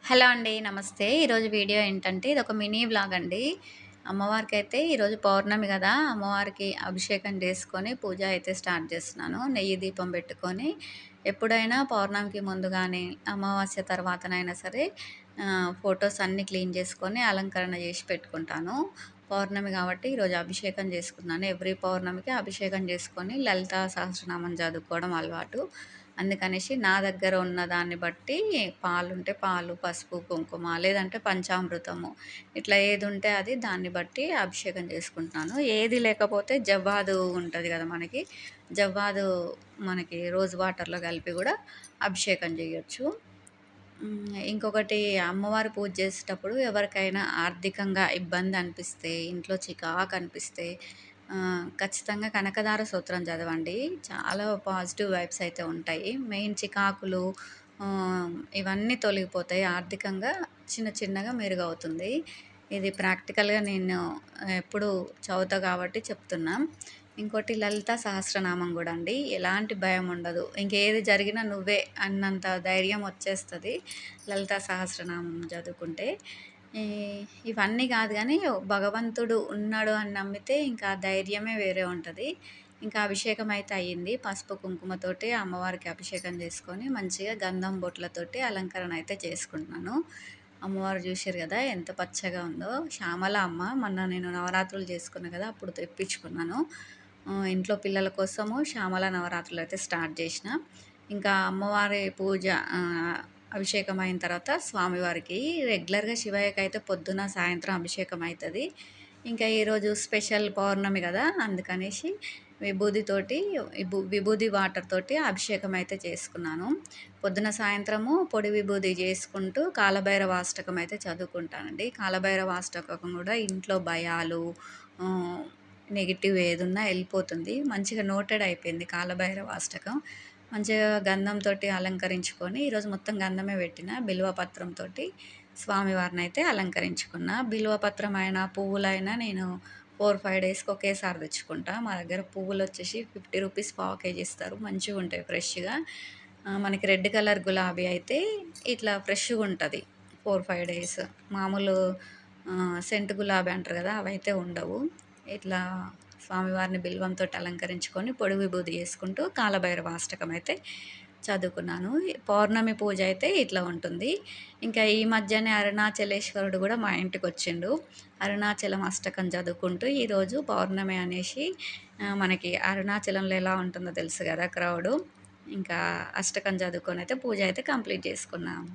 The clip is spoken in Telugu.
హలో అండి. నమస్తే. ఈరోజు వీడియో ఏంటంటే ఇదొక మినీ వ్లాగ్ అండి. అమ్మవారికైతే ఈరోజు పౌర్ణమి గదా! అమ్మవారికి అభిషేకం చేసుకొని పూజ అయితే స్టార్ట్ చేస్తున్నాను. నెయ్యి దీపం పెట్టుకొని ఎప్పుడైనా పౌర్ణమికి ముందు గానీ, అమావాస్య తర్వాతనైనా సరే ఫోటోస్ అన్నీ క్లీన్ చేసుకొని అలంకరణ చేసి పెట్టుకుంటాను. పౌర్ణమి కాబట్టి ఈరోజు అభిషేకం చేసుకున్నాను. ఎవ్రీ పౌర్ణమికి అభిషేకం చేసుకొని లలితా సహస్రనామం చదువుకోవడం అలవాటు. అందుకనేసి నా దగ్గర ఉన్న దాన్ని బట్టి పాలుంటే పాలు, పసుపు, కుంకుమ లేదంటే పంచామృతము ఇట్లా ఏదుంటే అది దాన్ని బట్టి అభిషేకం చేసుకుంటున్నాను. ఏది లేకపోతే జవ్వాదు ఉంటది గదా మనకి. జవ్వాదు మనకి రోజ్ వాటర్‌లో కలిపి గూడా అభిషేకం జేయొచ్చు. ఇంకొకటి అమ్మవారి పూజ చేసేటప్పుడు ఎవరికైనా ఆర్థికంగా ఇబ్బంది అనిపిస్తే, ఇంట్లో చికాకు అనిపిస్తే ఖచ్చితంగా కనకదార స్తోత్రం చదవండి. చాలా పాజిటివ్ వైబ్స్ అయితే ఉంటాయి. మెయిన్ చికాకులు ఇవన్నీ తొలగిపోతాయి. ఆర్థికంగా చిన్న చిన్నగా మెరుగవుతుంది. ఇది ప్రాక్టికల్‌గా నేను ఎప్పుడూ చదువుతా కాబట్టి చెప్తున్నా. ఇంకోటి లలిత సహస్రనామం గూడా అండి. ఎలాంటి భయం ఉండదు. ఇంకేది జరిగినా నువ్వే అన్నంత ధైర్యం వచ్చేస్తది లలితా సహస్రనామం చదువుకుంటే. ఈ ఇవన్నీ కాదు గానీ భగవంతుడు ఉన్నాడు అని నమ్మితే ఇంకా ధైర్యమే వేరే ఉంటది. ఇంకా అభిషేకం అయితే అయ్యింది. పసుపు, కుంకుమతోటి అమ్మవారికి అభిషేకం చేసుకొని మంచిగా గంధం బొట్లతోటి అలంకరణ అయితే చేసుకుంటున్నాను. అమ్మవారు చూసిర్రు గదా! ఎంత పచ్చగా ఉందో. శ్యామల అమ్మ. మొన్న నేను నవరాత్రులు చేసుకున్నా గదా! అప్పుడు తెప్పించుకున్నాను. ఇంట్లో పిల్లల కోసము శ్యామల నవరాత్రులు అయితే స్టార్ట్ చేసిన. ఇంకా అమ్మవారి పూజ అభిషేకం అయిన తర్వాత స్వామివారికి రెగ్యులర్‌గా శివయ్యకైతే పొద్దున, సాయంత్రం అభిషేకం అయితది. ఇంకా ఈరోజు స్పెషల్ పౌర్ణమి గదా! అందుకనేసి విభూదితోటి విభూది వాటర్ తోటి అభిషేకం అయితే చేసుకున్నాను. పొద్దున, సాయంత్రము పొడి విభూది చేసుకుంటూ కాలభైరవ అష్టకం అయితే చదువుకుంటానండి. కాలభైరవ అష్టకం గూడా ఇంట్లో భయాలు నెగెటివ్ ఏదున్నా ఎళ్ళిపోతుంది. మంచిగా నోటెడ్ అయిపోయింది కాలభైరవ అష్టకం. మంచిగా గంధంతోటి అలంకరించుకొని ఈరోజు మొత్తం గంధమే పెట్టిన. బిల్వ పత్రంతోటి స్వామివారినైతే అలంకరించుకున్నా. బిల్వ పత్రం అయినా, పువ్వులైనా నేను 4, 5 డేస్‌కి ఒకేసారి తెచ్చుకుంటా. మా దగ్గర పువ్వులొచ్చేసి రూ. 50 పావు కేజీ ఇస్తారు. మంచిగుంటాయి ఫ్రెష్‌గా. మనకి రెడ్ కలర్ గులాబీ అయితే ఇట్లా ఫ్రెష్‌గుంటది 4, 5 డేస్. మామూలు సెంటు గులాబీ అంటారు గదా! అవైతే ఉండవు. ఇట్లా స్వామివారిని బిల్వంతోటి అలంకరించుకొని పొడి విభూది చేసుకుంటూ కాలభైరవ అష్టకం అయితే చదువుకున్నాను. పౌర్ణమి పూజ అయితే ఇట్లా ఉంటుంది. ఇంకా ఈ మధ్యనే అరుణాచలేశ్వరుడు గూడా మా ఇంటికొచ్చిండు. అరుణాచలం అష్టకం చదువుకుంటూ ఈరోజు పౌర్ణమి అనేసి మనకి అరుణాచలంలో ఎలా ఉంటుందో తెలుసు గదా క్రౌడు. ఇంకా అష్టకం చదువుకొనైతే పూజ అయితే కంప్లీట్ చేసుకున్నాము.